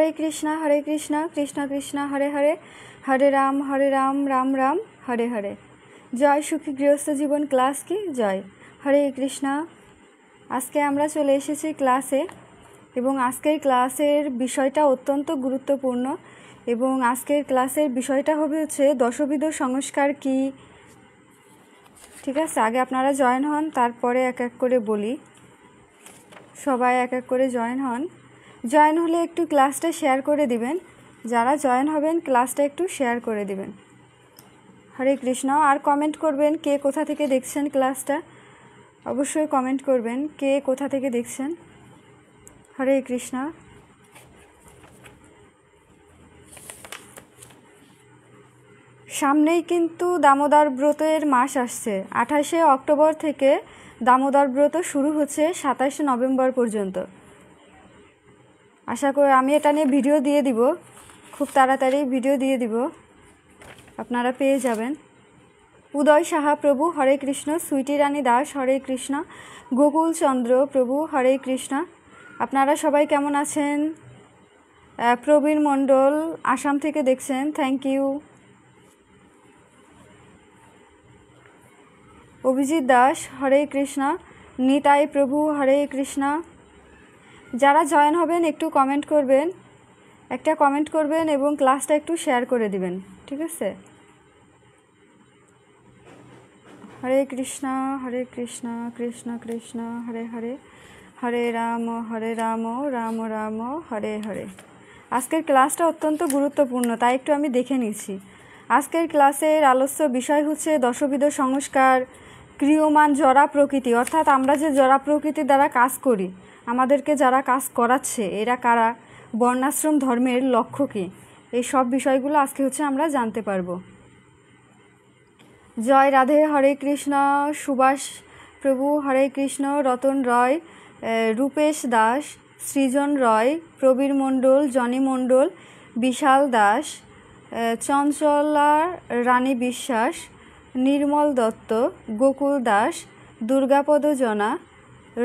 হরে কৃষ্ণ কৃষ্ণ কৃষ্ণ হরে হরে, হরে রাম রাম রাম হরে হরে। জয় সুখী গৃহস্থ জীবন ক্লাস কি জয়। হরে কৃষ্ণ। আজকে আমরা চলে এসেছি ক্লাসে এবং আজকের ক্লাসের বিষয়টা অত্যন্ত গুরুত্বপূর্ণ এবং আজকের ক্লাসের বিষয়টা হচ্ছে দশবিধ সংস্কার কি। ঠিক আছে, আগে আপনারা জয়েন হন, তারপরে এক এক করে বলি। সবাই এক এক করে জয়েন হন। জয়েন হলে একটু ক্লাসটা শেয়ার করে দিবেন, যারা জয়েন হবেন ক্লাসটা একটু শেয়ার করে দিবেন। হরে কৃষ্ণ। আর কমেন্ট করবেন কে কোথা থেকে দেখছেন ক্লাসটা, অবশ্যই কমেন্ট করবেন কে কোথা থেকে দেখছেন। হরে কৃষ্ণ। সামনেই কিন্তু দামোদর ব্রতের মাস আসছে। 28শে অক্টোবর থেকে দামোদর ব্রত শুরু হচ্ছে 27শে নভেম্বর পর্যন্ত। আশা করি আমি এটা নিয়ে ভিডিও দিয়ে দিব, খুব তাড়াতাড়ি ভিডিও দিয়ে দিব, আপনারা পেয়ে যাবেন। উদয় সাহা প্রভু হরে কৃষ্ণ, সুইটি রানী দাস হরে কৃষ্ণ, গোকুল চন্দ্র প্রভু হরে কৃষ্ণ। আপনারা সবাই কেমন আছেন? প্রবীণ মণ্ডল আসাম থেকে দেখছেন, থ্যাংক ইউ। অভিজিৎ দাস হরে কৃষ্ণ, নিতাই প্রভু হরে কৃষ্ণ। যারা জয়েন হবেন একটু কমেন্ট করবেন, একটা কমেন্ট করবেন এবং ক্লাসটা একটু শেয়ার করে দিবেন, ঠিক আছে? হরে কৃষ্ণ কৃষ্ণ কৃষ্ণ হরে হরে, হরে রাম রাম রাম হরে হরে। আজকের ক্লাসটা অত্যন্ত গুরুত্বপূর্ণ, তাই একটু আমি দেখে নিচ্ছি। আজকের ক্লাসের আলোচ্য বিষয় হচ্ছে দশবিধ সংস্কার, ক্রিয়মান জড়া প্রকৃতি, অর্থাৎ আমরা যে জড়া প্রকৃতির দ্বারা কাজ করি, আমাদেরকে যারা কাজ করাচ্ছে এরা কারা, বর্ণাশ্রম ধর্মের লক্ষ্য কী, এই সব বিষয়গুলো আজকে আমরা জানতে পারবো। জয় রাধে। হরে কৃষ্ণ। সুভাষ প্রভু হরে কৃষ্ণ, রতন রয়, রূপেশ দাস, সৃজন রয়, প্রবীর মণ্ডল, জনি মণ্ডল, বিশাল দাস, চঞ্চলা রানী বিশ্বাস, নির্মল দত্ত, গোকুল দাস, দুর্গাপদ জনা,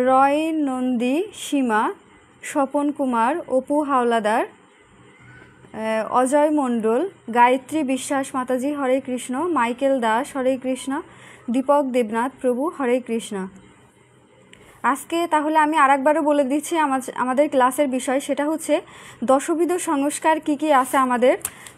রয় নন্দী, সীমা, স্বপন কুমার, অপু হাওলাদার, অজয় মণ্ডল, গায়ত্রী বিশ্বাস মাতাজি হরে কৃষ্ণ, মাইকেল দাস হরে কৃষ্ণ, দীপক দেবনাথ প্রভু হরে কৃষ্ণ। আজকে তাহলে আমি আরেকবারও বলে দিচ্ছি আমাদের ক্লাসের বিষয়, সেটা হচ্ছে দশবিধ সংস্কার কি কি আছে আমাদের,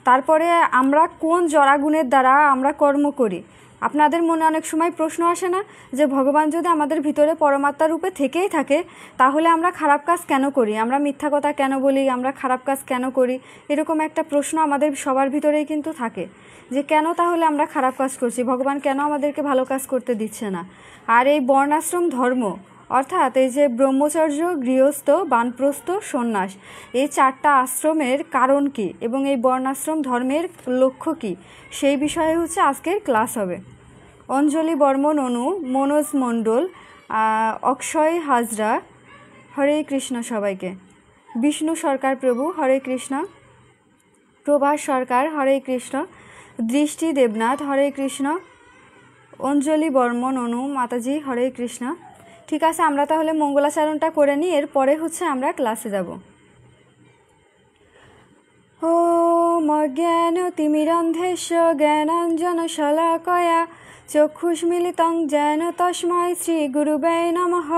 তারপরে আমরা কোন জড়াগুণের দ্বারা আমরা কর্ম করি। আপনাদের মনে অনেক সময় প্রশ্ন আসে না যে ভগবান যদি আমাদের ভিতরে পরমাত্মা রূপে থেকেই থাকে তাহলে আমরা খারাপ কাজ কেন করি, আমরা মিথ্যা কথা কেন বলি, আমরা খারাপ কাজ কেন করি, এরকম একটা প্রশ্ন আমাদের সবার ভিতরেই কিন্তু থাকে যে কেন তাহলে আমরা খারাপ কাজ করছি, ভগবান কেন আমাদেরকে ভালো কাজ করতে দিচ্ছে না। আর এই বর্ণাশ্রম ধর্ম, অর্থাৎ এই যে ব্রহ্মচর্য, গৃহস্থ, বানপ্রস্থ, সন্ন্যাস, এই চারটা আশ্রমের কারণ কি এবং এই বর্ণাশ্রম ধর্মের লক্ষ্য কি, সেই বিষয়ে আজকের ক্লাস হবে। অঞ্জলি বর্মন অনু, মনোজ মণ্ডল, অক্ষয় হাজরা হরে কৃষ্ণ সবাইকে। বিষ্ণু সরকার প্রভু হরে কৃষ্ণ, প্রভাস সরকার হরে কৃষ্ণ, দৃষ্টি দেবনাথ হরে কৃষ্ণ, অঞ্জলি বর্মন অনু মাতাজি হরে কৃষ্ণ। ঠিক আছে, আমরা তাহলে মঙ্গলাচরণটা করে নিই, এরপরে আমরা ক্লাসে যাব। ওম অজ্ঞানতিমিরন্ধস্য জ্ঞানাঞ্জন শলাকয়া চক্ষুষ্মিলিতং যেন তস্मै শ্রী গুরুবে নমঃ।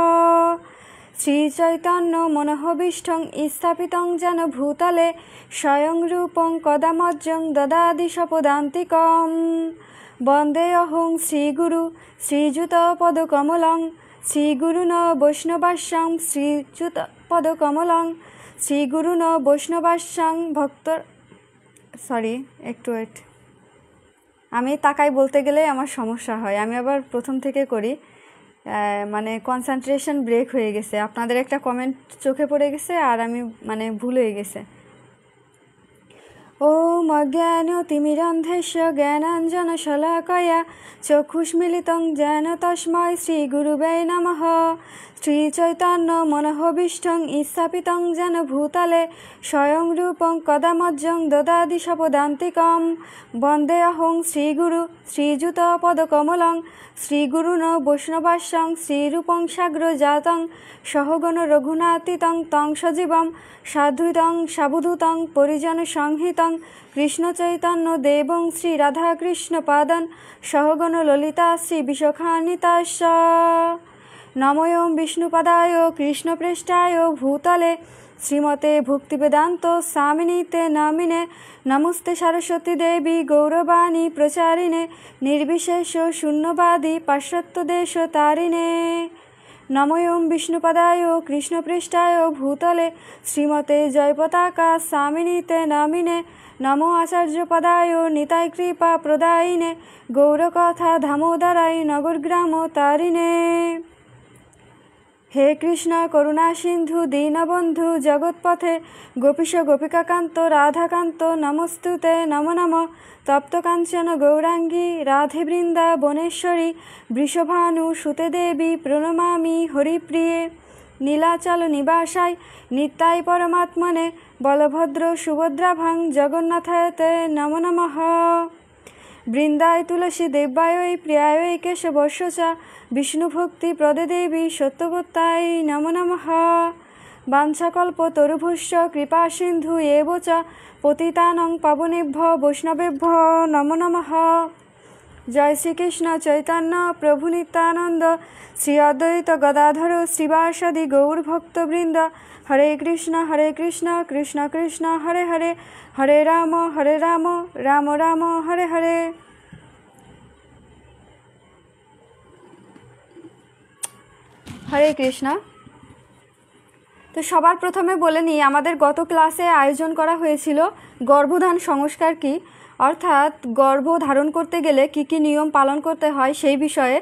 শ্রীচৈতন্য মনোভীষ্টং স্থাপিতং যেন ভূতলে স্বয়ং রূপং কদা মজ্জং দদাদি সপদান্তিকম। বন্দে অহং শ্রীগুরু শ্রীযুত পদকমলং, শ্রীগুরুন বৈষ্ণবাস্যং শ্রীযুত পদকমলং, শ্রীগুরুন বৈষ্ণবাস্যং ভক্ত। একটু ওয়েট, আমি তাকাই বলতে গেলে আমার সমস্যা হয়, আমি আবার প্রথম থেকে করি, মানে কনসেন্ট্রেশন ব্রেক হয়ে গেছে। আপনাদের একটা কমেন্ট চোখে পড়ে গেছে আর আমি ভুল হয়ে গেছে। ওম অজ্ঞানতিমিরান্ধস্য জ্ঞানাঞ্জনশলাকয়া চক্ষুষ্মিলিतं যেন তস্मै শ্রীগুরুবে নমঃ। শ্রীচৈতন্য মনোভীষ্টং স্থাপিतं যেন ভূতলে স্বয়ং রূপং কদা মজ্জং দদাতি স্বপদান্তিকম। বন্দেऽহং শ্রীগুরু শ্রীযুতপদকমলং শ্রীগুরুণ বৈষ্ণবাস্যং শ্রীরূপং সাগ্রজাতং সহগণ রঘুনাথিতং তং সজীবং সাদ্বৈতং সাবধূতং পরিজন সংহিতং কৃষ্ণচৈতন্য দেবং শ্রী রাধাকৃষ্ণপাদন সহগণ ললিতা শ্রী বিশাখান্বিতাস্য। নমোয়ং বিষ্ণুপদায় কৃষ্ণপ্রেষ্ঠায় ভূতলে শ্রীমতে ভক্তিবেদান্ত স্বামিনীতে নামিনে নমস্তে সরস্বতী দেবী গৌরবাণী প্রচারিণে নির্বিশেষ শূন্যবাদী পাশ্চাত্যদেশ তারিণে। নমোয়ং বিষ্ণুপদায় কৃষ্ণপৃষ্ঠায় ভূতলে শ্রীমতে জয়পতাকা স্বামিনীতে নামিনে নমো আচার্যপদায় নিতাই কৃপা প্রদায়িনে গৌরকথা দামোদরায় নগরগ্রাম তারিণে। হে কৃষ্ণ করুণা সিন্ধু দীনবন্ধু জগৎপথে গোপীশ গোপিকাকান্ত রাধাকান্ত নমস্তুতে নমো নমঃ। তপ্তকাঞ্চন গৌরাঙ্গী রাধে বৃন্দাবনেশ্বরী বৃষভানু সুতে দেবী প্রণমামি হরিপ্রিয়ে। নীলাচল নিবাসায় নিত্যায় পরমাত্মনে বলভদ্র সুভদ্রাভাং জগন্নাথায়তে নমো নমঃ। বৃন্দায় তুলসী দেব্যায় প্রিয়ায় কেশবস্য চ বিষ্ণুভক্তি প্রদে দেবী সত্যবত্তায় নমো নমঃ। বাঞ্ছাকল্পতরুভুশ্চ কৃপা সিন্ধু এব চ পতিতানাং পাবনেভ্যো বৈষ্ণবেভ্যো নমো নমঃ। জয় শ্রীকৃষ্ণ চৈতন্য প্রভু নিত্যানন্দ শ্রী অদ্বৈত গদাধর শ্রীবাসাদি গৌরভক্তবৃন্দ। হরে কৃষ্ণ কৃষ্ণ কৃষ্ণ হরে হরে হরে রাম রাম রাম হরে হরে। হরে কৃষ্ণ। তো সবার প্রথমে বলে নিই, আমাদের গত ক্লাসে আয়োজন করা হয়েছিল গর্ভধান সংস্কার কি, অর্থাৎ গর্ভ ধারণ করতে গেলে কি কি নিয়ম পালন করতে হয় সেই বিষয়ে,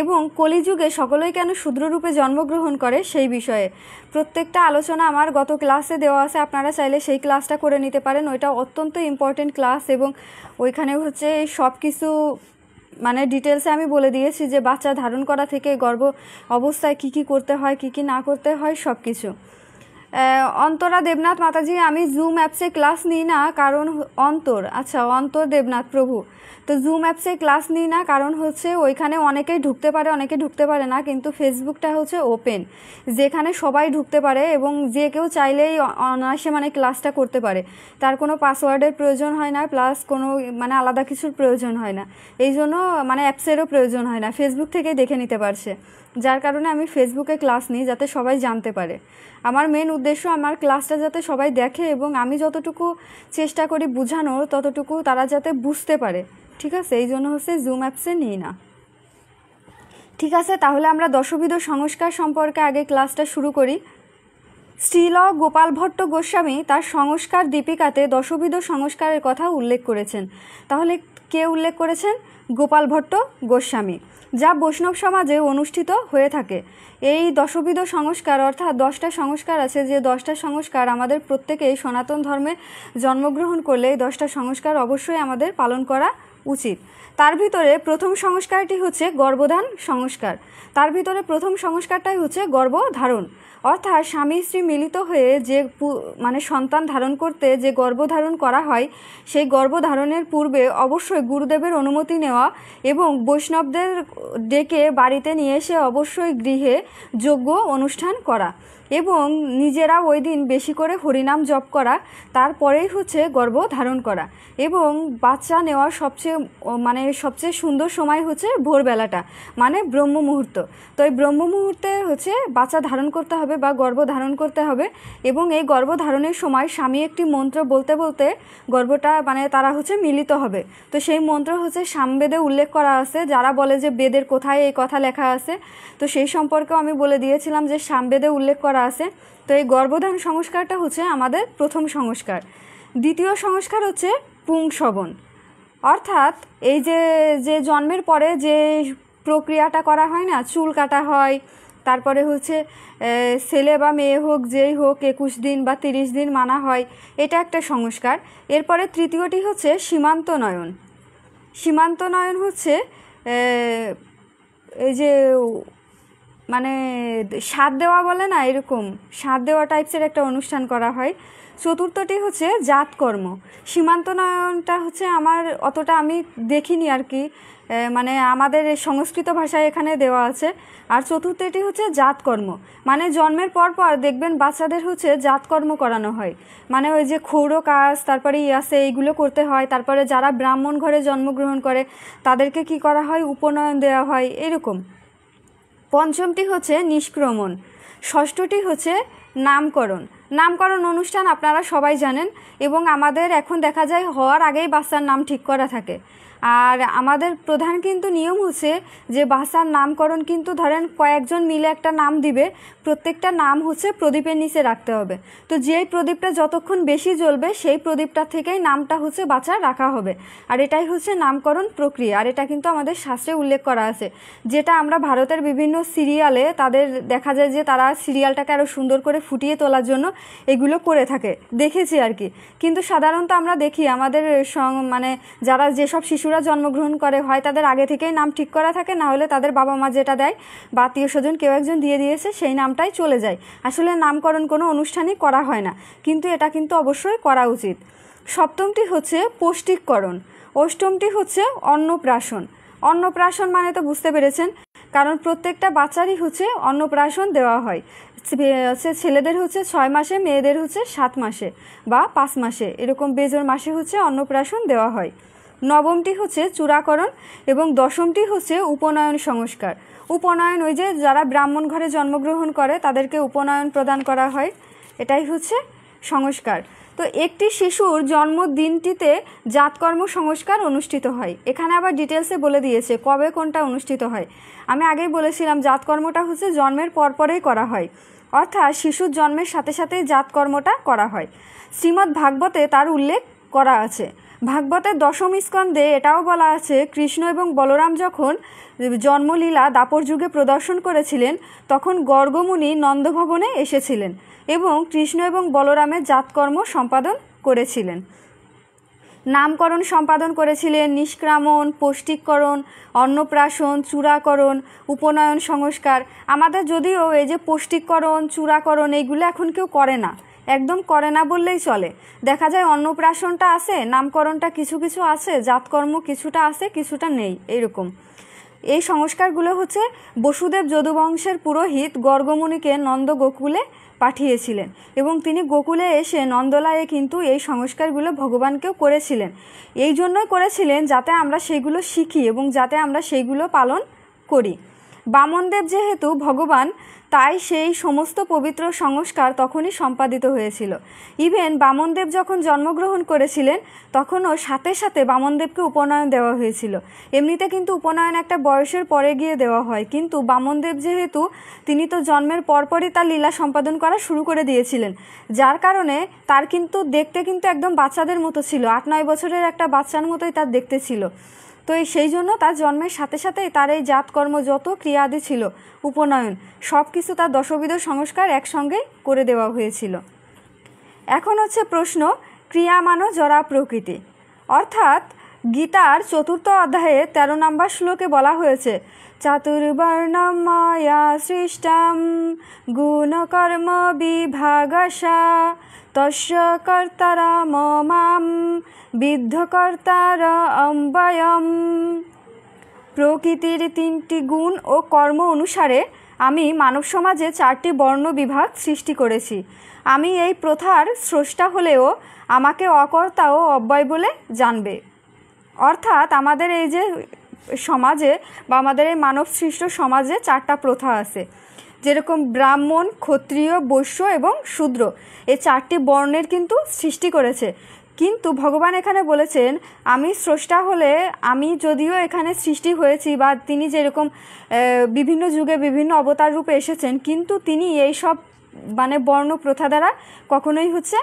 এবং কলিযুগে সকলেই কেন শূদ্ররূপে জন্মগ্রহণ করে সেই বিষয়ে প্রত্যেকটা আলোচনা আমার গত ক্লাসে দেওয়া আছে। আপনারা চাইলে সেই ক্লাসটা করে নিতে পারেন, ওইটা অত্যন্ত ইম্পর্টেন্ট ক্লাস এবং ওইখানে হচ্ছে সব কিছু মানে ডিটেলসে আমি বলে দিয়েছি যে বাচ্চা ধারণ করা থেকে গর্ভ অবস্থায় কি কি করতে হয় কি কি না করতে হয় সব কিছু। অন্তরা দেবনাথ মাতাজি, আমি জুম অ্যাপসে ক্লাস নিই না কারণ অন্তর দেবনাথ প্রভু, তো জুম অ্যাপসে ক্লাস নিই না কারণ হচ্ছে ওইখানে অনেকেই ঢুকতে পারে অনেকে ঢুকতে পারে না, কিন্তু ফেসবুকটা হচ্ছে ওপেন যেখানে সবাই ঢুকতে পারে এবং যে কেউ চাইলেই অনায়াসে মানে ক্লাসটা করতে পারে, তার কোনো পাসওয়ার্ডের প্রয়োজন হয় না, প্লাস কোনো মানে আলাদা কিছুর প্রয়োজন হয় না, এই জন্য মানে অ্যাপসেরও প্রয়োজন হয় না, ফেসবুক থেকেই দেখে নিতে পারছে, যার কারণে আমি ফেসবুকে ক্লাস নিই যাতে সবাই জানতে পারে। আমার মেন উদ্দেশ্য আমার ক্লাসটা যাতে সবাই দেখে এবং আমি যতটুকু চেষ্টা করি বোঝানোর ততটুকু তারা যাতে বুঝতে পারে, ঠিক আছে, এই জন্য হচ্ছে জুম অ্যাপসে নিই না। ঠিক আছে, তাহলে আমরা দশবিধ সংস্কার সম্পর্কে আগে ক্লাসটা শুরু করি। শ্রীল গোপাল ভট্ট গোস্বামী তার সংস্কার দীপিকাতে দশবিধ সংস্কারের কথা উল্লেখ করেছেন। তাহলে কে উল্লেখ করেছেন? গোপাল ভট্ট গোস্বামী, যা বৈষ্ণব সমাজে অনুষ্ঠিত হয়ে থাকে। এই দশবিধ সংস্কার অর্থাৎ 10টা সংস্কার আছে, যে 10টা সংস্কার আমাদের প্রত্যেকেই সনাতন ধর্মে জন্মগ্রহণ করলে এই 10টা সংস্কার অবশ্যই আমাদের পালন করা উচিত। তার ভিতরে প্রথম সংস্কারটি হচ্ছে গর্ভধান সংস্কার। তার ভিতরে প্রথম সংস্কারটাই হচ্ছে গর্ভধারণ, অর্থাৎ স্বামী স্ত্রী মিলিত হয়ে যে মানে সন্তান ধারণ করতে যে গর্ভধারণ করা হয়, সেই গর্ভধারণের পূর্বে অবশ্যই গুরুদেবের অনুমতি নেওয়া এবং বৈষ্ণবদের ডেকে বাড়িতে নিয়ে এসে অবশ্যই গৃহে যজ্ঞ অনুষ্ঠান করা এবং নিজেরা ওই দিন বেশি করে হরিনাম জপ করা, তারপরেই হচ্ছে গর্ভধারণ করা। এবং বাচ্চা নেওয়ার সবচেয়ে সুন্দর সময় হচ্ছে ভোরবেলাটা, মানে ব্রহ্ম মুহূর্ত। তো এই ব্রহ্ম মুহূর্তে হচ্ছে বাচ্চা ধারণ করতে হবে বা গর্ভধারণ করতে হবে এবং এই গর্ভধারণের সময় স্বামী একটি মন্ত্র বলতে বলতে গর্ভটা মানে তারা হচ্ছে মিলিত হবে। তো সেই মন্ত্র হচ্ছে সামবেদে উল্লেখ করা আছে। যারা বলে যে বেদের কোথায় এই কথা লেখা আছে, তো সেই সম্পর্কেও আমি বলে দিয়েছিলাম যে সামবেদে উল্লেখ করা আছে। তো এই গর্ভধারণ সংস্কারটা হচ্ছে আমাদের প্রথম সংস্কার। দ্বিতীয় সংস্কার হচ্ছে পুংসবন, অর্থাৎ এই যে জন্মের পরে যে প্রক্রিয়াটা করা হয় না, চুল কাটা হয়, তারপরে হচ্ছে ছেলে বা মেয়ে হোক যেই হোক 21 দিন বা 30 দিন মানা হয়, এটা একটা সংস্কার। এরপরে তৃতীয়টি হচ্ছে সীমান্তনয়ন। সীমান্তনয়ন হচ্ছে এই যে মানে সাধ দেওয়া বলে না, এরকম সাধ দেওয়া টাইপসের একটা অনুষ্ঠান করা হয়। চতুর্থটি হচ্ছে জাতকর্ম। সীমান্তনয়নটা হচ্ছে আমার অতটা আমি দেখিনি আর কি, মানে আমাদের সংস্কৃত ভাষায় এখানে দেওয়া আছে। আর চতুর্থটি হচ্ছে জাতকর্ম, মানে জন্মের পর পর দেখবেন বাচ্চাদের হচ্ছে জাতকর্ম করানো হয়, মানে ওই যে ক্ষৌর কাজ, তারপরে আছে এইগুলো করতে হয়। তারপরে যারা ব্রাহ্মণ ঘরে জন্মগ্রহণ করে তাদেরকে কি করা হয়, উপনয়ন দেওয়া হয়, এরকম। পঞ্চমটি হচ্ছে নিষ্ক্রমণ। ষষ্ঠটি হচ্ছে নামকরণ। নামকরণ অনুষ্ঠান আপনারা সবাই জানেন, এবং আমাদের এখন দেখা যায় হওয়ার আগেই বাচ্চার নাম ঠিক করা থাকে। আর আমাদের প্রধান কিন্তু নিয়ম হচ্ছে যে বাচ্চার নামকরণ কিন্তু ধরেন কয়েকজন মিলে একটা নাম দিবে, প্রত্যেকটা নাম হচ্ছে প্রদীপের নিচে রাখতে হবে। তো যেই প্রদীপটা যতক্ষণ বেশি জ্বলবে সেই প্রদীপটা থেকেই নামটা হচ্ছে বাচ্চার রাখা হবে। আর এটাই হচ্ছে নামকরণ প্রক্রিয়া। আর এটা কিন্তু আমাদের শাস্ত্রে উল্লেখ করা আছে, যেটা আমরা ভারতের বিভিন্ন সিরিয়ালে তাদের দেখা যায় যে তারা সিরিয়ালটাকে আরও সুন্দর করে ফুটিয়ে তোলার জন্য এগুলো করে থাকে, দেখেছি আর কি। কিন্তু সাধারণত আমরা দেখি আমাদের মানে যারা যেসব শিশুরা জন্মগ্রহণ করে হয় তাদের আগে থেকেই নাম ঠিক করা থাকে, না হলে তাদের বাবা মা যেটা দেয় বা আত্মীয় স্বজন কেউ একজন দিয়ে দিয়েছে সেই নামটাই চলে যায়। আসলে নামকরণ কোনো অনুষ্ঠানই করা হয় না, কিন্তু এটা কিন্তু অবশ্যই করা উচিত। সপ্তমটি হচ্ছে পৌষ্টিককরণ। অষ্টমটি হচ্ছে অন্নপ্রাশন। অন্নপ্রাশন মানে তো বুঝতে পেরেছেন, কারণ প্রত্যেকটা বাচ্চারই হচ্ছে অন্নপ্রাশন দেওয়া হয়। ছেলেদের হচ্ছে 6 মাসে, মেয়েদের হচ্ছে 7 মাসে বা 5 মাসে, এরকম বেজোর মাসে হচ্ছে অন্নপ্রাশন দেওয়া হয়। নবমটি হচ্ছে চূড়াকরণ এবং দশমটি হচ্ছে উপনয়ন সংস্কার। উপনয়ন ওই যে যারা ব্রাহ্মণ ঘরে জন্মগ্রহণ করে তাদেরকে উপনয়ন প্রদান করা হয়, এটাই হচ্ছে সংস্কার। তো একটি শিশুর জন্মদিনটিতে জাতকর্ম সংস্কার অনুষ্ঠিত হয়। এখানে আবার ডিটেলসে বলে দিয়েছে কবে কোনটা অনুষ্ঠিত হয়। আমি আগেই বলেছিলাম জাতকর্মটা হচ্ছে জন্মের পরপরেই করা হয়, অর্থাৎ শিশুর জন্মের সাথে সাথেই জাতকর্মটা করা হয়। শ্রীমদ্ ভাগবতে তার উল্লেখ করা আছে। ভাগবতের দশম স্কন্ধে এটাও বলা আছে, কৃষ্ণ এবং বলরাম যখন জন্মলীলা দাপর যুগে প্রদর্শন করেছিলেন তখন গর্গমুনি নন্দভবনে এসেছিলেন এবং কৃষ্ণ এবং বলরামের জাতকর্ম সম্পাদন করেছিলেন। নামকরণ সম্পাদন করেছিলেন, নিষ্ক্রামণ, পৌষ্টিককরণ, অন্নপ্রাশন, চূড়াকরণ, উপনয়ন সংস্কার। আমাদের যদিও এই যে পৌষ্টিককরণ, চূড়াকরণ এইগুলো এখন কেউ করে না, একদম করে না বললেই চলে। দেখা যায় অন্নপ্রাশনটা আছে, নামকরণটা কিছু কিছু আছে, জাতকর্ম কিছুটা আছে কিছুটা নেই, এইরকম। এই সংস্কারগুলো হচ্ছে বসুদেব যদুবংশের পুরোহিত গর্গমুনিকে নন্দ গোকুলে পাঠিয়েছিলেন এবং তিনি গোকুলে এসে নন্দলায়ে কিন্তু এই সংস্কারগুলো ভগবানকেও করেছিলেন। এই জন্যই করেছিলেন যাতে আমরা সেইগুলো শিখি এবং যাতে আমরা সেইগুলো পালন করি। বামনদেব যেহেতু ভগবান, তাই সেই সমস্ত পবিত্র সংস্কার তখনই সম্পাদিত হয়েছিল। ইভেন বামনদেব যখন জন্মগ্রহণ করেছিলেন তখনও সাথে সাথে বামনদেবকে উপনয়ন দেওয়া হয়েছিল। এমনিতে কিন্তু উপনয়ন একটা বয়সের পরে গিয়ে দেওয়া হয়, কিন্তু বামনদেব যেহেতু তিনি তো জন্মের পরপরই তার লীলা সম্পাদন করা শুরু করে দিয়েছিলেন, যার কারণে তার কিন্তু দেখতে কিন্তু একদম বাচ্চাদের মতো ছিল, 8-9 বছরের একটা বাচ্চার মতোই তার দেখতে ছিল। তো সেই জন্য তার জন্মের সাথে সাথেই তার এই জাতকর্ম যত ক্রিয়াদি ছিল, উপনয়ন সব কিছু তার দশবিধ সংস্কার একসঙ্গে করে দেওয়া হয়েছিল। এখন হচ্ছে প্রশ্ন, ক্রিয়া মানো জরা প্রকৃতি, অর্থাৎ গীতার 4th অধ্যায়ে 13 নম্বর শ্লোকে বলা হয়েছে, চাতুর্বর্ণম মায়া সৃষ্টম গুণকর্ম বিভাগশা তস্য কর্তারা মাম বিদ্ধকর্তার অম্বয়ম। প্রকৃতির 3টি গুণ ও কর্ম অনুসারে আমি মানব সমাজে 4টি বর্ণ বিভাগ সৃষ্টি করেছি। আমি এই প্রথার স্রষ্টা হলেও আমাকে অকর্তা ও অব্যয় বলে জানবে। অর্থাৎ আমাদের এই যে সমাজে বা আমাদের এই মানব সৃষ্ট সমাজে 4টা প্রথা আছে, যেরকম ব্রাহ্মণ, ক্ষত্রিয়, বৈশ্য এবং শূদ্র, এই 4টি বর্ণের কিন্তু সৃষ্টি করেছে। কিন্তু ভগবান এখানে বলেছেন আমি স্রষ্টা হলে, আমি যদিও এখানে সৃষ্টি হয়েছি বা তিনি যেরকম বিভিন্ন যুগে বিভিন্ন অবতার রূপে এসেছেন, কিন্তু তিনি এই সব মানে বর্ণ প্রথা দ্বারা কখনোই হচ্ছে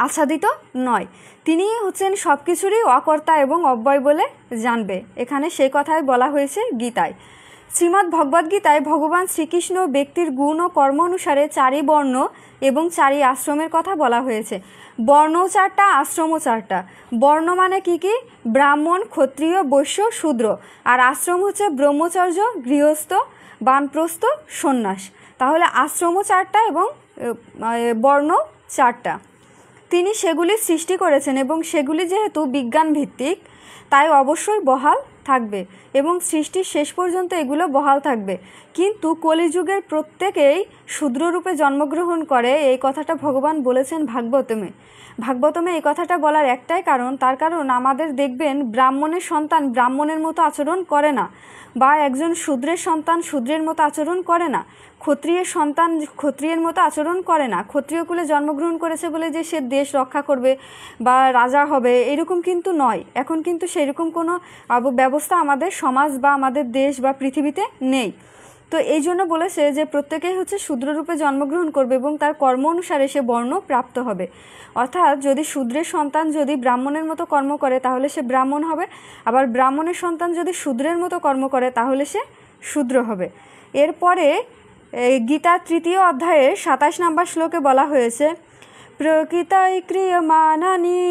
আচ্ছাদিত নয়। তিনি হচ্ছেন সব কিছুরই অকর্তা এবং অব্যয় বলে জানবে। এখানে সেই কথাই বলা হয়েছে গীতায়। শ্রীমদ্ ভগবদ্গীতায় ভগবান শ্রীকৃষ্ণ ব্যক্তির গুণ ও কর্ম অনুসারে 4 বর্ণ এবং 4 আশ্রমের কথা বলা হয়েছে। বর্ণ 4টা, আশ্রমও 4টা। বর্ণ মানে কি কি? ব্রাহ্মণ, ক্ষত্রিয়, বৈশ্য, শূদ্র। আর আশ্রম হচ্ছে ব্রহ্মচর্য, গৃহস্থ, বানপ্রস্থ, সন্ন্যাস। তাহলে আশ্রমও 4টা এবং বর্ণ 4টা। তিনি সেগুলি সৃষ্টি করেছেন এবং সেগুলি যেহেতু বিজ্ঞান ভিত্তিক তাই অবশ্যই বহাল থাকবে এবং সৃষ্টির শেষ পর্যন্ত এগুলো বহাল থাকবে। কিন্তু কলিযুগের প্রত্যেকেই শূদ্ররূপে জন্মগ্রহণ করে, এই কথাটা ভগবান বলেছেন ভাগবতমে এই কথাটা বলার একটাই কারণ, তার কারণ আমাদের দেখবেন ব্রাহ্মণের সন্তান ব্রাহ্মণের মতো আচরণ করে না, বা একজন শূদ্রের সন্তান শূদ্রের মতো আচরণ করে না, ক্ষত্রিয়ের সন্তান ক্ষত্রিয়ের মতো আচরণ করে না। ক্ষত্রিয় কুলে জন্মগ্রহণ করেছে বলে যে সে দেশ রক্ষা করবে বা রাজা হবে এরকম কিন্তু নয়। এখন কিন্তু সেরকম কোনো ব্যবস্থা আমাদের সমাজ বা আমাদের দেশ বা পৃথিবীতে নেই। তো এই জন্য বলেছে যে প্রত্যেকেই হচ্ছে শূদ্ররূপে জন্মগ্রহণ করবে এবং তার কর্ম অনুসারে সে বর্ণ প্রাপ্ত হবে। অর্থাৎ যদি শূদ্রের সন্তান যদি ব্রাহ্মণের মতো কর্ম করে তাহলে সে ব্রাহ্মণ হবে, আবার ব্রাহ্মণের সন্তান যদি শূদ্রের মতো কর্ম করে তাহলে সে শূদ্র হবে। এরপরে গীতার 3য় অধ্যায়ের 27 নম্বর শ্লোকে বলা হয়েছে, প্রকৃতায় ক্রিয়মাণানি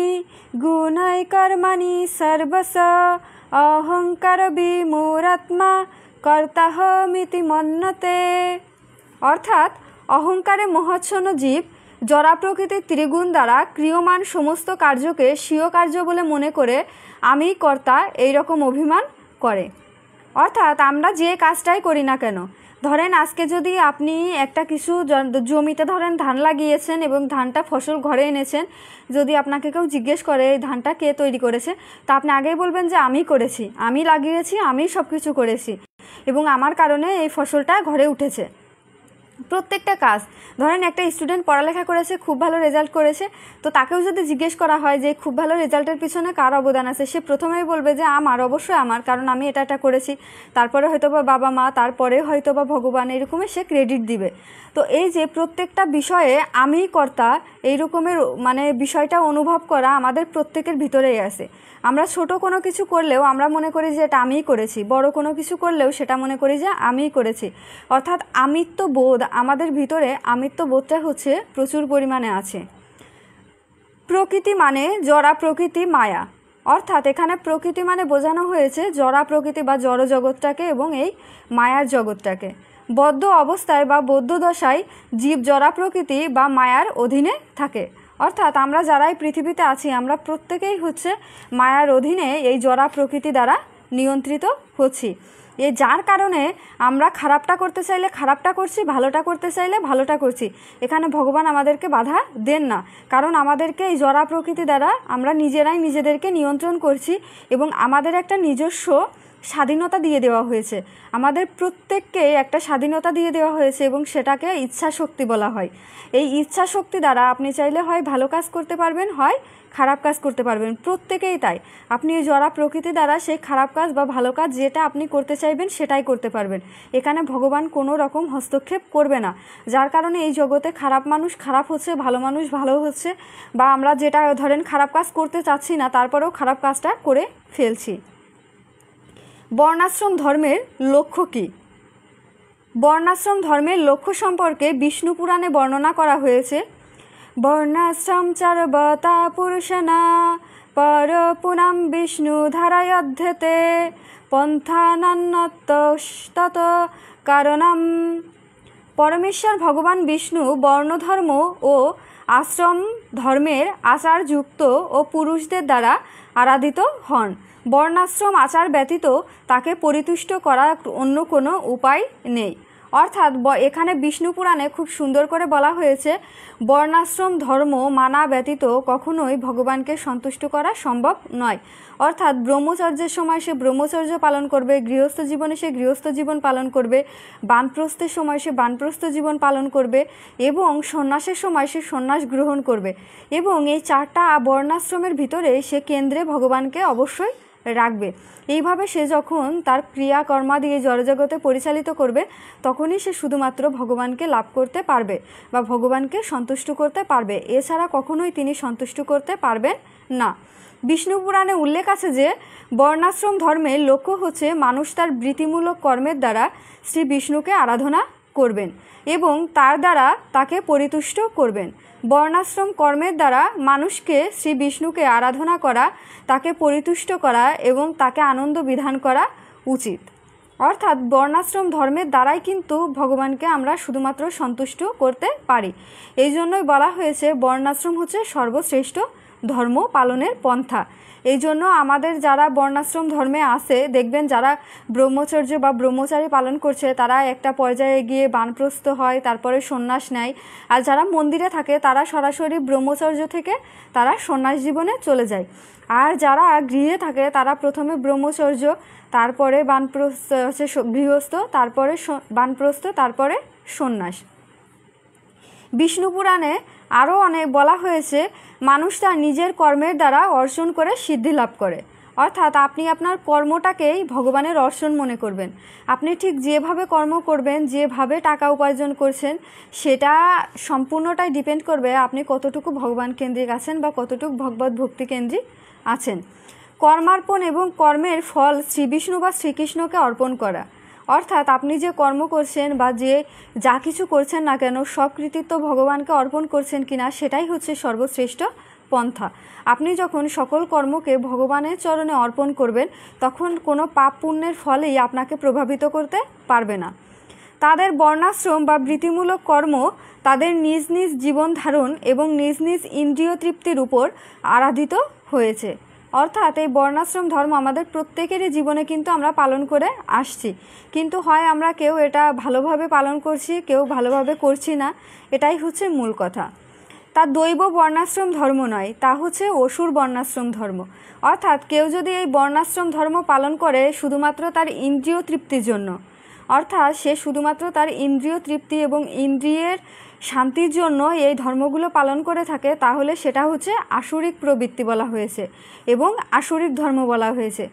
গুণাই কর্মাণি সর্বস অহংকার বিমূঢ়াত্মা কর্তাহমিতি মন্যতে। অর্থাৎ অহংকারে মোহাচ্ছন্ন জীব জড়া প্রকৃতির ত্রিগুণ দ্বারা ক্রিয়মান সমস্ত কার্যকে স্বীয় কার্য বলে মনে করে আমি কর্তা এইরকম অভিমান করে। অর্থাৎ আমরা যে কাজটাই করি না কেন, ধরেন আজকে যদি আপনি একটা কিছু জমিতে ধরেন ধান লাগিয়েছেন এবং ধানটা ফসল ঘরে এনেছেন, যদি আপনাকে কেউ জিজ্ঞেস করে এই ধানটা কে তৈরি করেছে, তা আপনি আগেই বলবেন যে আমি করেছি, আমি লাগিয়েছি, আমি সব কিছু করেছি এবং আমার কারণে এই ফসলটা ঘরে উঠেছে। প্রত্যেকটা কাজ, ধরেন একটা স্টুডেন্ট পড়ালেখা করেছে, খুব ভালো রেজাল্ট করেছে, তো তাকেও যদি জিজ্ঞেস করা হয় যে খুব ভালো রেজাল্টের পিছনে কার অবদান আছে, সে প্রথমেই বলবে যে আমার, অবশ্যই আমার, কারণ আমি এটা করেছি, তারপরে হয়তো বা বাবা মা, তারপরে হয়তো বা ভগবান, এরকমই সে ক্রেডিট দিবে। তো এই যে প্রত্যেকটা বিষয়ে আমি কর্তা এই রকমের মানে বিষয়টা অনুভব করা আমাদের প্রত্যেকের ভিতরেই আছে। আমরা ছোট কোনো কিছু করলেও আমরা মনে করি যে এটা আমিই করেছি, বড় কোনো কিছু করলেও সেটা মনে করি যে আমিই করেছি। অর্থাৎ আমিত্ববোধ, আমাদের ভিতরে আমিত্ববোধটা হচ্ছে প্রচুর পরিমাণে আছে। প্রকৃতি মানে জড়া প্রকৃতি, মায়া। অর্থাৎ এখানে প্রকৃতি মানে বোঝানো হয়েছে জড়া প্রকৃতি বা জড় জগৎটাকে এবং এই মায়ার জগৎটাকে। বদ্ধ অবস্থায় বা বদ্ধ দশায় জীব জড়া প্রকৃতি বা মায়ার অধীনে থাকে। অর্থাৎ আমরা যারাই পৃথিবীতে আছি আমরা প্রত্যেকেই হচ্ছে মায়ার অধীনে এই জড়া প্রকৃতি দ্বারা নিয়ন্ত্রিত হচ্ছি। এই যার কারণে আমরা খারাপটা করতে চাইলে খারাপটা করছি, ভালোটা করতে চাইলে ভালোটা করছি। এখানে ভগবান আমাদেরকে বাধা দেন না, কারণ আমাদেরকে এই জড়া প্রকৃতি দ্বারা আমরা নিজেরাই নিজেদেরকে নিয়ন্ত্রণ করছি এবং আমাদের একটা নিজস্ব স্বাধীনতা দিয়ে দেওয়া হয়েছে। আমাদের প্রত্যেককে একটা স্বাধীনতা দিয়ে দেওয়া হয়েছে এবং সেটাকে ইচ্ছা শক্তি বলা হয়। এই ইচ্ছা শক্তি দ্বারা আপনি চাইলে হয় ভালো কাজ করতে পারবেন, হয় খারাপ কাজ করতে পারবেন, প্রত্যেকেই তাই। আপনি এই জড়া প্রকৃতি দ্বারা সেই খারাপ কাজ বা ভালো কাজ যেটা আপনি করতে চাইবেন সেটাই করতে পারবেন। এখানে ভগবান কোনো রকম হস্তক্ষেপ করবে না, যার কারণে এই জগতে খারাপ মানুষ খারাপ হচ্ছে, ভালো মানুষ ভালো হচ্ছে, বা আমরা যেটা ধরেন খারাপ কাজ করতে চাচ্ছি না তারপরেও খারাপ কাজটা করে ফেলছি। বর্ণাশ্রম ধর্মের লক্ষ্য কী? বর্ণাশ্রম ধর্মের লক্ষ্য সম্পর্কে বিষ্ণু পুরাণে বর্ণনা করা হয়েছে। বর্ণাশ্রম চারবতা পুরুষনা পর পুনাম বিষ্ণু ধারায়ধ্যতে পন্থানান্নতত কারণম। পরমেশ্বর ভগবান বিষ্ণু বর্ণধর্ম ও আশ্রম ধর্মের আচারযুক্ত ও পুরুষদের দ্বারা আরাধিত হন। বর্ণাশ্রম আচার ব্যতীত তাকে পরিতুষ্ট করার অন্য কোনো উপায় নেই। অর্থাৎ এখানে বিষ্ণু পুরাণে খুব সুন্দর করে বলা হয়েছে বর্ণাশ্রম ধর্ম মানা ব্যতীত কখনোই ভগবানকে সন্তুষ্ট করা সম্ভব নয়। অর্থাৎ ব্রহ্মচর্যের সময় সে ব্রহ্মচর্য পালন করবে, গৃহস্থ জীবনে সে গৃহস্থ জীবন পালন করবে, বানপ্রস্থের সময় সে বানপ্রস্থ জীবন পালন করবে এবং সন্ন্যাসের সময় সে সন্ন্যাস গ্রহণ করবে। এবং এই 4টা বর্ণাশ্রমের ভিতরে সে কেন্দ্রে ভগবানকে অবশ্যই রাখবে। এইভাবে সে যখন তার ক্রিয়াকর্মা দিয়ে জড়জগতে পরিচালিত করবে তখনই সে শুধুমাত্র ভগবানকে লাভ করতে পারবে বা ভগবানকে সন্তুষ্ট করতে পারবে, এছাড়া কখনোই তিনি সন্তুষ্ট করতে পারবেন না। বিষ্ণু পুরাণে উল্লেখ আছে যে বর্ণাশ্রম ধর্মের লক্ষ্য হচ্ছে মানুষ তার বৃত্তিমূলক কর্মের দ্বারা শ্রী বিষ্ণুকে আরাধনা করবেন এবং তার দ্বারা তাকে পরিতুষ্ট করবেন। বর্ণাশ্রম কর্মের দ্বারা মানুষকে শ্রী বিষ্ণুকে আরাধনা করা, তাকে পরিতুষ্ট করা এবং তাকে আনন্দ বিধান করা উচিত। অর্থাৎ বর্ণাশ্রম ধর্মের দ্বারাই কিন্তু ভগবানকে আমরা শুধুমাত্র সন্তুষ্ট করতে পারি। এই জন্যই বলা হয়েছে বর্ণাশ্রম হচ্ছে সর্বশ্রেষ্ঠ ধর্ম পালনের পন্থা। এই জন্য আমাদের যারা বর্ণাশ্রম ধর্মে আছে দেখবেন, যারা ব্রহ্মচর্য বা ব্রহ্মচারী পালন করছে তারা একটা পর্যায়ে গিয়ে বানপ্রস্থ হয়, তারপরে সন্ন্যাস নেয়। আর যারা মন্দিরে থাকে তারা সরাসরি ব্রহ্মচর্য থেকে তারা সন্ন্যাস জীবনে চলে যায়। আর যারা গৃহে থাকে তারা প্রথমে ব্রহ্মচর্য, তারপরে বানপ্রস্থ হচ্ছে গৃহস্থ, তারপরে বানপ্রস্থ, তারপরে সন্ন্যাস। বিষ্ণু পুরাণে আরও অনেক বলা হয়েছে মানুষ তার নিজের কর্মের দ্বারা অর্জন করে সিদ্ধি লাভ করে। অর্থাৎ আপনি আপনার কর্মটাকেই ভগবানের অর্জন মনে করবেন। আপনি ঠিক যেভাবে কর্ম করবেন, যেভাবে টাকা উপার্জন করছেন, সেটা সম্পূর্ণটাই ডিপেন্ড করবে আপনি কতটুকু ভগবান কেন্দ্রিক আছেন বা কতটুকু ভগবত ভক্তি কেন্দ্রিক আছেন। কর্মার্পণ এবং কর্মের ফল শ্রীবিষ্ণু বা শ্রীকৃষ্ণকে অর্পণ করা। অর্থাৎ আপনি যে কর্ম করছেন বা যা কিছু করছেন না কেন সব কৃতিত্ব ভগবানকে অর্পণ করছেন কিনা সেটাই হচ্ছে সর্বশ্রেষ্ঠ পন্থা। আপনি যখন সকল কর্মকে ভগবানের চরণে অর্পণ করবেন তখন কোনো পাপ পুণ্যের ফলেই আপনাকে প্রভাবিত করতে পারবে না। তাদের বর্ণাশ্রম বা বৃত্তিমূলক কর্ম তাদের নিজ নিজ জীবন ধারণ এবং নিজ নিজ ইন্দ্রিয় তৃপ্তির উপর আরাধিত হয়েছে। অর্থাৎ এই বর্ণাশ্রম ধর্ম আমাদের প্রত্যেকেরই জীবনে কিন্তু আমরা পালন করে আসছি, কিন্তু হয় আমরা কেউ এটা ভালোভাবে পালন করছি, কেউ ভালোভাবে করছি না, এটাই হচ্ছে মূল কথা। তা দৈব বর্ণাশ্রম ধর্ম নয়, তা হচ্ছে অসুর বর্ণাশ্রম ধর্ম। অর্থাৎ কেউ যদি এই বর্ণাশ্রম ধর্ম পালন করে শুধুমাত্র তার ইন্দ্রিয় তৃপ্তির জন্য, অর্থাৎ সে শুধুমাত্র তার ইন্দ্রিয় তৃপ্তি এবং ইন্দ্রিয়ের শান্তির জন্য এই ধর্মগুলো পালন করে থাকে, তাহলে সেটা হচ্ছে আসুরিক প্রবৃত্তি বলা হয়েছে এবং আসুরিক ধর্ম বলা হয়েছে।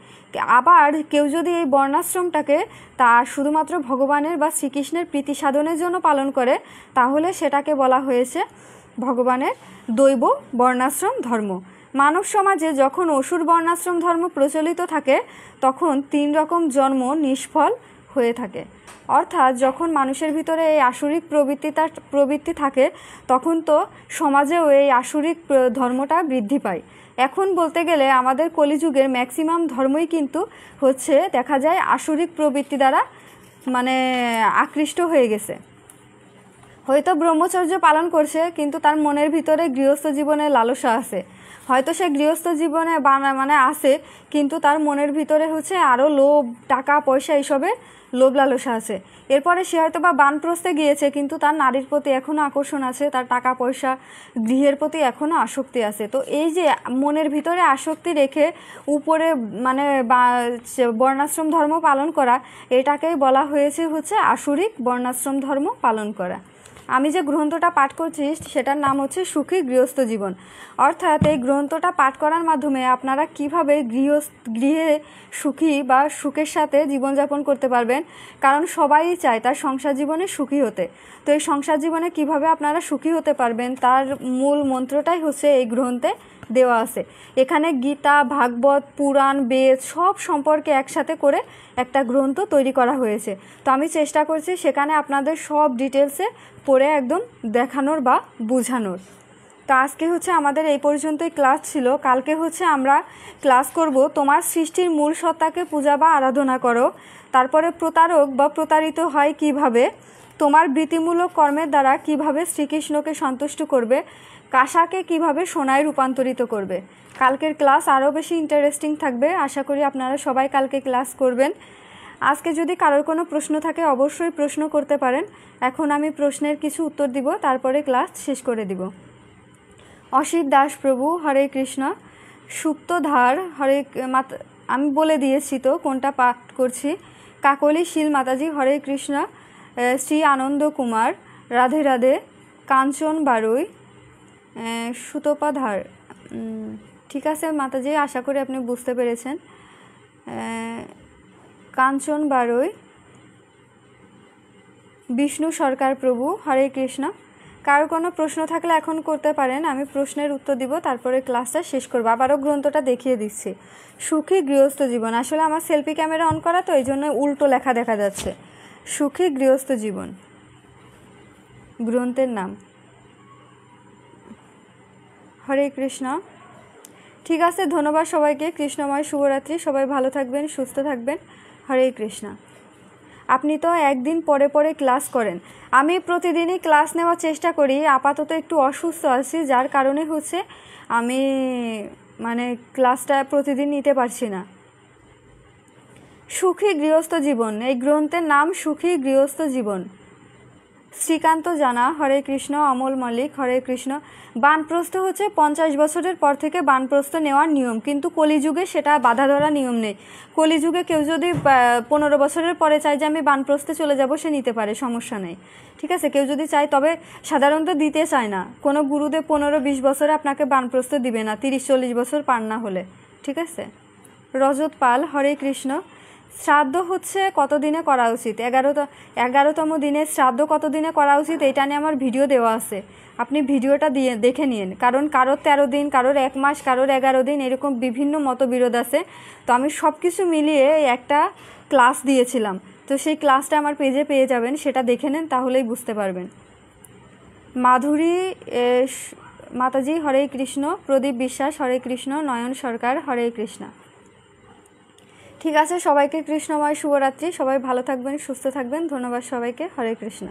আবার কেউ যদি এই বর্ণাশ্রমটাকে তা শুধুমাত্র ভগবানের বা শ্রীকৃষ্ণের প্রীতি সাধনের জন্য পালন করে, তাহলে সেটাকে বলা হয়েছে ভগবানের দৈব বর্ণাশ্রম ধর্ম। মানব সমাজে যখন অসুর বর্ণাশ্রম ধর্ম প্রচলিত থাকে তখন 3 রকম জন্ম নিষ্ফল হয়ে থাকে। অর্থাৎ যখন মানুষের ভিতরে এই আসুরিক প্রবৃত্তি থাকে তখন তো সমাজেও এই আসুরিক ধর্মটা বৃদ্ধি পায়। এখন বলতে গেলে আমাদের কলিযুগের ম্যাক্সিমাম ধর্মই কিন্তু হচ্ছে দেখা যায় আসুরিক প্রবৃত্তি দ্বারা আকৃষ্ট হয়ে গেছে। হয়তো ব্রহ্মচর্য পালন করছে কিন্তু তার মনের ভিতরে গৃহস্থ জীবনের লালসা আছে। হয়তো সে গৃহস্থ জীবনে আছে কিন্তু তার মনের ভিতরে হচ্ছে আরও লোভ, টাকা পয়সা এইসবে লোভ লালসা আছে। এরপরে সে হয়তো বা বানপ্রস্থে গিয়েছে কিন্তু তার নারীর প্রতি এখনও আকর্ষণ আছে, তার টাকা পয়সা গৃহের প্রতি এখনও আসক্তি আছে। তো এই যে মনের ভিতরে আসক্তি রেখে উপরে বর্ণাশ্রম ধর্ম পালন করা, এটাকেই বলা হয়েছে হচ্ছে আসুরিক বর্ণাশ্রম ধর্ম পালন করা। আমি যে গ্রন্থটা পাঠ করছি সেটার নাম হচ্ছে সুখী গৃহস্থ জীবন। অর্থাৎ এই গ্রন্থটা পাঠ করার মাধ্যমে আপনারা কিভাবে গৃহে সুখী বা সুখের সাথে জীবনযাপন করতে পারবেন, কারণ সবাই চায় তার সংসার জীবনে সুখী হতে। তো এই সংসার জীবনে কিভাবে আপনারা সুখী হতে পারবেন তার মূল মন্ত্রটাই হচ্ছে এই গ্রন্থে দেওয়া আছে। এখানে গীতা, ভাগবত, পুরাণ, বেদ সব সম্পর্কে একসাথে করে একটা গ্রন্থ তৈরি করা হয়েছে। তো আমি চেষ্টা করছি সেখানে আপনাদের সব ডিটেলসে পড়ে একদম দেখানোর বা বোঝানোর। তো আজকে হচ্ছে আমাদের এই পর্যন্তই ক্লাস ছিল। কালকে হচ্ছে আমরা ক্লাস করব তোমার সৃষ্টির মূল সত্তাকে পূজা বা আরাধনা করো, তারপরে প্রতারক বা প্রতারিত হয় কিভাবে, তোমার বৃত্তিমূলক কর্মের দ্বারা কিভাবে শ্রীকৃষ্ণকে সন্তুষ্ট করবে, কাঁসাকে কিভাবে সোনায় রূপান্তরিত করবে। কালকের ক্লাস আরও বেশি ইন্টারেস্টিং থাকবে। আশা করি আপনারা সবাই কালকে ক্লাস করবেন। আজকে যদি কারোর কোনো প্রশ্ন থাকে অবশ্যই প্রশ্ন করতে পারেন। এখন আমি প্রশ্নের কিছু উত্তর দিব, তারপরে ক্লাস শেষ করে দিব। অসিত দাস প্রভু হরে কৃষ্ণ। সুপ্তধার হরে আমি বলে দিয়েছি তো কোনটা পাঠ করছি। কাকলি শীল মাতাজি হরে কৃষ্ণ। শ্রী আনন্দ কুমার রাধে রাধে। কাঞ্চন বারুই, সুতোপাধার। ঠিক আছে মাতাজি, আশা করি আপনি বুঝতে পেরেছেন। কাঞ্চন বারৈ, বিষ্ণু সরকার প্রভু, হরে কৃষ্ণ। কারো কোনো প্রশ্ন থাকলে এখন করতে পারেন, আমি প্রশ্নের উত্তর দিব, তারপরে ক্লাসটা শেষ করবো। আবারও গ্রন্থটা দেখিয়ে দিচ্ছি। সুখী গৃহস্থ জীবন, আসলে আমার সেলফি ক্যামেরা অন করা তো এই জন্য উল্টো লেখা দেখা যাচ্ছে। সুখী গৃহস্থ জীবন গ্রন্থের নাম। হরে কৃষ্ণ। ঠিক আছে, ধন্যবাদ সবাইকে। কৃষ্ণময় শুভরাত্রি। সবাই ভালো থাকবেন, সুস্থ থাকবেন। হরে কৃষ্ণ। আপনি তো একদিন পরে পরে ক্লাস করেন, আমি প্রতিদিনই ক্লাস নেওয়ার চেষ্টা করি। আপাতত একটু অসুস্থ আছি, যার কারণে হচ্ছে আমি ক্লাসটা প্রতিদিন নিতে পারছি না। সুখী গৃহস্থ জীবন, এই গ্রন্থের নাম সুখী গৃহস্থ জীবন। শ্রীকান্ত জানা, হরে কৃষ্ণ। অমল মল্লিক, হরে কৃষ্ণ। বানপ্রস্থ হচ্ছে 50 বছরের পর থেকে বানপ্রস্থ নেওয়ার নিয়ম, কিন্তু কলিযুগে সেটা বাধা ধরা নিয়ম নেই। কলিযুগে কেউ যদি 15 বছরের পরে চায় যে আমি বানপ্রস্থে চলে যাব, সে নিতে পারে, সমস্যা নেই। ঠিক আছে, কেউ যদি চায়, তবে সাধারণত দিতে চায় না। কোনো গুরুদেব 15-20 বছরে আপনাকে বানপ্রস্থ দিবে না, 30-40 বছর পার না হলে। ঠিক আছে। রজত পাল, হরে কৃষ্ণ। শ্রাদ্ধ হচ্ছে কত দিনে করা উচিত? 11তম দিনে শ্রাদ্ধ কত দিনে করা উচিত, এটা নিয়ে আমার ভিডিও দেওয়া আছে, আপনি ভিডিওটা দেখে নিন। কারণ কারোর 13 দিন, কারোর 1 মাস, কারোর 11 দিন, এরকম বিভিন্ন মতবিরোধ আছে। তো আমি সব কিছু মিলিয়ে একটা ক্লাস দিয়েছিলাম, তো সেই ক্লাসটা আমার পেজে পেয়ে যাবেন, সেটা দেখে নেন, তাহলেই বুঝতে পারবেন। মাধুরী মাতাজি, হরে কৃষ্ণ। প্রদীপ বিশ্বাস, হরে কৃষ্ণ। নয়ন সরকার, হরে কৃষ্ণ। ঠিক আছে, সবাইকে কৃষ্ণময় শুভরাত্রি। সবাই ভালো থাকবেন, সুস্থ থাকবেন। ধন্যবাদ সবাইকে। হরে কৃষ্ণ।